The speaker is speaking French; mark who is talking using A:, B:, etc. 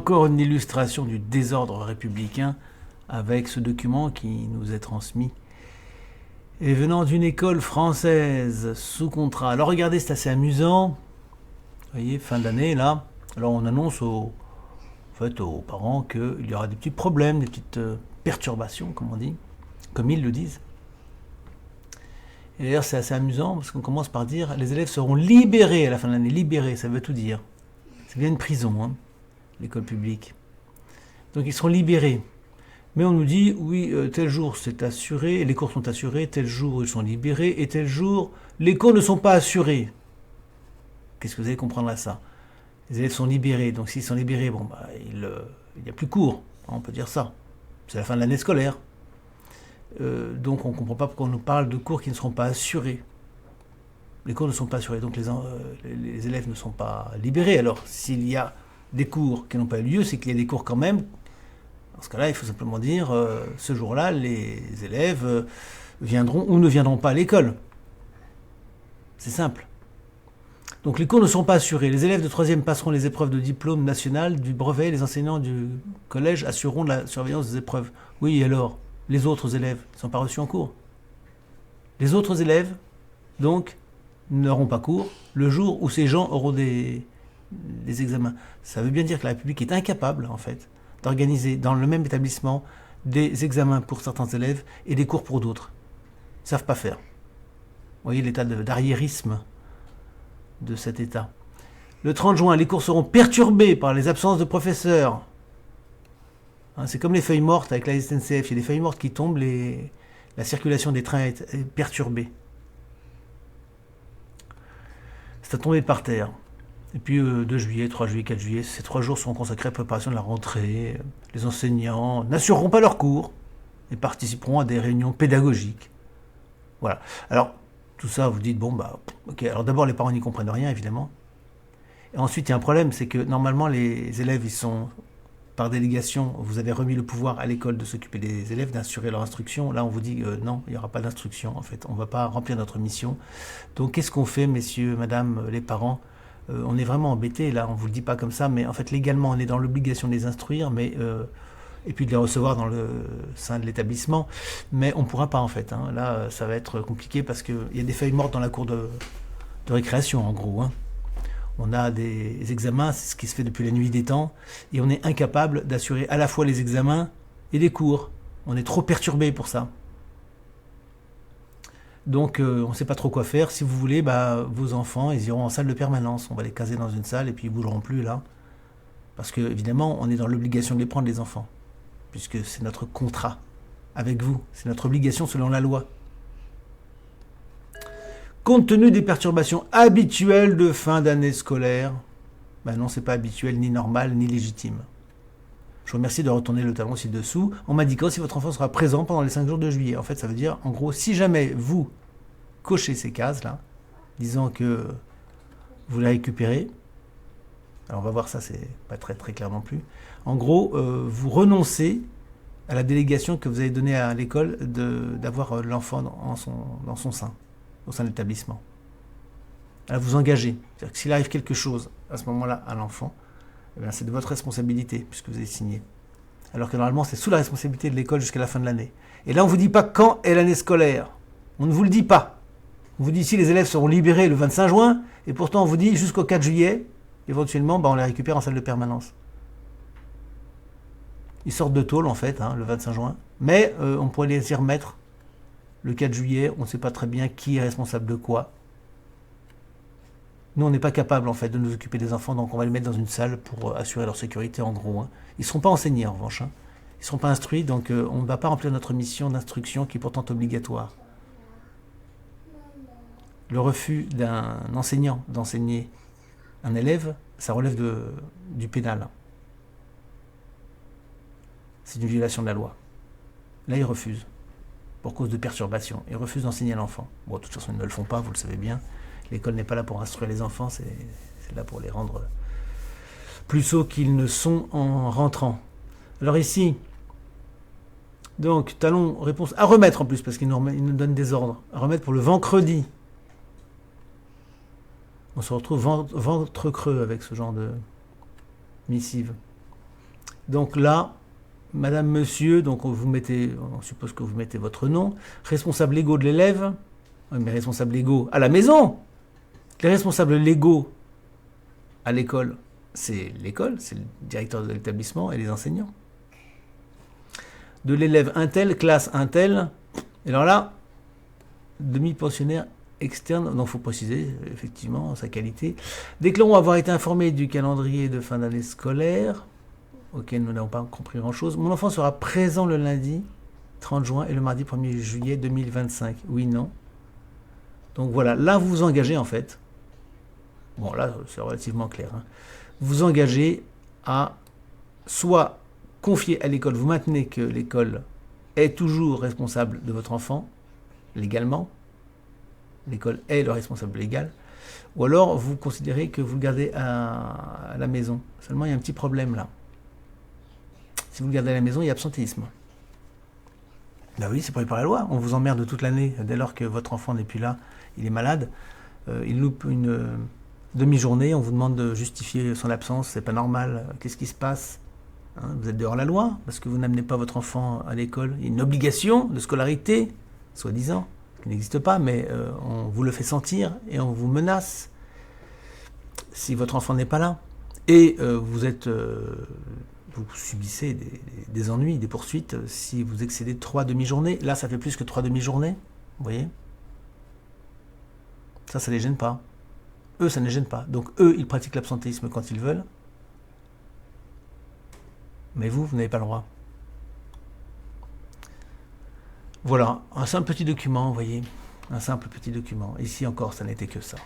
A: encore une illustration du désordre républicain avec ce document qui nous est transmis et venant d'une école française sous contrat. Alors regardez, c'est assez amusant. Vous voyez, fin d'année là. Alors on annonce aux parents qu'il y aura des petits problèmes, des petites perturbations, comme on dit, comme ils le disent. Et d'ailleurs c'est assez amusant parce qu'on commence par dire les élèves seront libérés à la fin de l'année. Libérés, ça veut tout dire. C'est bien une prison, hein, l'école publique. Donc ils seront libérés. Mais on nous dit, oui, tel jour c'est assuré, les cours sont assurés, tel jour ils sont libérés, et tel jour les cours ne sont pas assurés. Qu'est-ce que vous allez comprendre à ça? Les élèves sont libérés, donc s'ils sont libérés, bon, bah, il n'y a plus cours, on peut dire ça. C'est la fin de l'année scolaire. Donc on ne comprend pas pourquoi on nous parle de cours qui ne seront pas assurés. Les cours ne sont pas assurés, donc les élèves ne sont pas libérés. Alors s'il y a des cours qui n'ont pas eu lieu, c'est qu'il y a des cours quand même. Dans ce cas-là, il faut simplement dire, ce jour-là, les élèves viendront ou ne viendront pas à l'école. C'est simple. Donc les cours ne sont pas assurés. Les élèves de 3e passeront les épreuves de diplôme national du brevet. Les enseignants du collège assureront la surveillance des épreuves. Oui, et alors, les autres élèves ne sont pas reçus en cours. Les autres élèves, donc, n'auront pas cours le jour où ces gens auront des examens. Ça veut bien dire que la République est incapable, en fait, d'organiser dans le même établissement des examens pour certains élèves et des cours pour d'autres. Ils ne savent pas faire. Vous voyez l'état d'arriérisme de cet état. Le 30 juin, les cours seront perturbés par les absences de professeurs. Hein, c'est comme les feuilles mortes avec la SNCF. Il y a des feuilles mortes qui tombent, la circulation des trains est perturbée. C'est à tomber par terre. Et puis 2 juillet, 3 juillet, 4 juillet, ces 3 jours seront consacrés à la préparation de la rentrée. Les enseignants n'assureront pas leurs cours et participeront à des réunions pédagogiques. Voilà. Alors, tout ça, vous dites, bon, bah, ok. Alors d'abord, les parents n'y comprennent rien, évidemment. Et ensuite, il y a un problème, c'est que normalement, les élèves, ils sont, par délégation, vous avez remis le pouvoir à l'école de s'occuper des élèves, d'assurer leur instruction. Là, on vous dit, non, il n'y aura pas d'instruction, en fait. On ne va pas remplir notre mission. Donc, qu'est-ce qu'on fait, messieurs, madame, les parents? On est vraiment embêtés, là, on ne vous le dit pas comme ça, mais en fait, légalement, on est dans l'obligation de les instruire, mais... et puis de les recevoir dans le sein de l'établissement, mais on ne pourra pas en fait. Hein. Là, ça va être compliqué parce qu'il y a des feuilles mortes dans la cour de récréation en gros. Hein. On a des examens, c'est ce qui se fait depuis la nuit des temps, et on est incapable d'assurer à la fois les examens et les cours. On est trop perturbé pour ça. Donc on ne sait pas trop quoi faire. Si vous voulez, bah, vos enfants, ils iront en salle de permanence. On va les caser dans une salle et puis ils ne bougeront plus là. Parce que évidemment, on est dans l'obligation de les prendre, les enfants. Puisque c'est notre contrat avec vous. C'est notre obligation selon la loi. Compte tenu des perturbations habituelles de fin d'année scolaire, ben non, c'est pas habituel, ni normal, ni légitime. Je vous remercie de retourner le talon ci-dessous en m'indiquant si votre enfant sera présent pendant les 5 jours de juillet. En fait, ça veut dire, en gros, si jamais vous cochez ces cases-là, disant que vous la récupérez, alors on va voir ça, c'est pas très très clair non plus. En gros, vous renoncez à la délégation que vous avez donnée à l'école d'avoir l'enfant dans son sein, au sein de l'établissement. À vous engager. C'est-à-dire que s'il arrive quelque chose à ce moment-là à l'enfant, eh bien, c'est de votre responsabilité, puisque vous avez signé. Alors que normalement, c'est sous la responsabilité de l'école jusqu'à la fin de l'année. Et là, on ne vous dit pas quand est l'année scolaire. On ne vous le dit pas. On vous dit si les élèves seront libérés le 25 juin, et pourtant on vous dit jusqu'au 4 juillet, éventuellement, on les récupère en salle de permanence. Ils sortent de tôle, en fait, le 25 juin. Mais on pourrait les y remettre le 4 juillet. On ne sait pas très bien qui est responsable de quoi. Nous, on n'est pas capable, en fait, de nous occuper des enfants. Donc, on va les mettre dans une salle pour assurer leur sécurité, en gros. Hein. Ils ne seront pas enseignés, en revanche. Hein. Ils ne seront pas instruits. Donc, on ne va pas remplir notre mission d'instruction qui est pourtant obligatoire. Le refus d'un enseignant d'enseigner un élève, ça relève du pénal. C'est une violation de la loi. Là, ils refusent, pour cause de perturbation. Ils refusent d'enseigner à l'enfant. Bon, de toute façon, ils ne le font pas, vous le savez bien. L'école n'est pas là pour instruire les enfants, c'est là pour les rendre plus sots qu'ils ne sont en rentrant. Alors ici, donc, talon, réponse à remettre en plus, parce qu'il nous donne des ordres. À remettre pour le vendredi. On se retrouve ventre creux avec ce genre de missive. Donc là, madame, monsieur, donc vous mettez, on suppose que vous mettez votre nom, responsable légaux de l'élève, mais responsables légaux à la maison. Les responsables légaux à l'école, c'est le directeur de l'établissement et les enseignants. De l'élève un tel, classe un tel, et alors là, demi-pensionnaire externe, donc il faut préciser effectivement sa qualité. Déclarons avoir été informé du calendrier de fin d'année scolaire, auquel nous n'avons pas compris grand-chose. Mon enfant sera présent le lundi 30 juin et le mardi 1er juillet 2025. Oui, non. Donc voilà, là vous vous engagez en fait. Bon, là c'est relativement clair. Hein. Vous vous engagez à soit confier à l'école, vous maintenez que l'école est toujours responsable de votre enfant, légalement. L'école est le responsable légal. Ou alors vous considérez que vous le gardez à la maison. Seulement il y a un petit problème là. Si vous le gardez à la maison, il y a absentéisme. Ben oui, c'est prévu par la loi. On vous emmerde toute l'année. Dès lors que votre enfant n'est plus là, il est malade, il loupe une demi-journée, on vous demande de justifier son absence, c'est pas normal. Qu'est-ce qui se passe? Hein, vous êtes dehors la loi parce que vous n'amenez pas votre enfant à l'école. Il y a une obligation de scolarité, soi-disant, qui n'existe pas, mais on vous le fait sentir et on vous menace si votre enfant n'est pas là. Et vous subissez des ennuis, des poursuites si vous excédez 3 demi-journées. Là, ça fait plus que 3 demi-journées, vous voyez. Ça les gêne pas. Eux, ça ne les gêne pas. Donc eux, ils pratiquent l'absentéisme quand ils veulent. Mais vous n'avez pas le droit. Voilà, un simple petit document, vous voyez. Un simple petit document. Ici encore, ça n'était que ça.